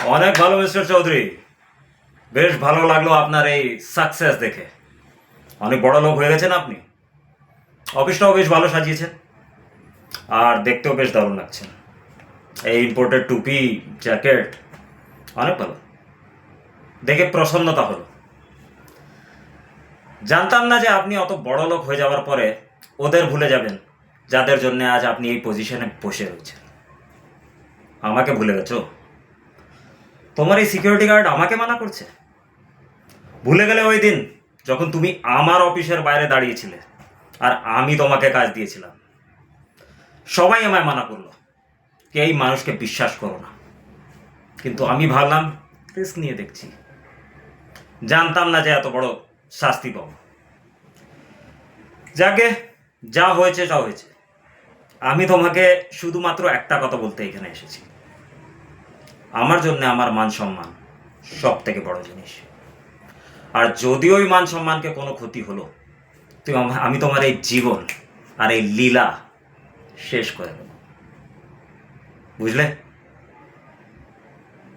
অনেক ভালো মিস্টার চৌধুরী। বেশ ভালো লাগলো আপনার এই সাকসেস দেখে। অনেক বড় লোক হয়ে গেছেন আপনি। অফিসটাও বেশ ভালো সাজিয়েছেন, আর দেখতেও বেশ দারুণ লাগছে। এই ইম্পোর্টেড টুপি, জ্যাকেট অনেক ভালো, দেখে প্রসন্নতা হলো। জানতাম না যে আপনি অত বড় লোক হয়ে যাওয়ার পরে ওদের ভুলে যাবেন যাদের জন্য আজ আপনি এই পজিশনে বসে রয়েছেন। আমাকে ভুলে গেছো? তোমার এই সিকিউরিটি গার্ড আমাকে মানা করছে? ভুলে গেলে ওই দিন যখন তুমি আমার অফিসের বাইরে দাঁড়িয়েছিলে আর আমি তোমাকে কাজ দিয়েছিলাম? সবাই আমায় মানা করলো কি এই মানুষকে বিশ্বাস করো না, কিন্তু আমি ভাবলাম রিস্ক নিয়ে দেখছি। জানতাম না যে এত বড় শাস্তি পাবো। যাকে যা হয়েছে তা হয়েছে। আমি তোমাকে শুধুমাত্র একটা কথা বলতে এখানে এসেছি। আমার জন্য আমার মান সম্মান সব থেকে বড় জিনিস। আর যদি ওই মান সম্মানকে কোনো ক্ষতি হলো, আমি তোমার এই জীবন আর এই লীলা শেষ করে দেব, বুঝলে?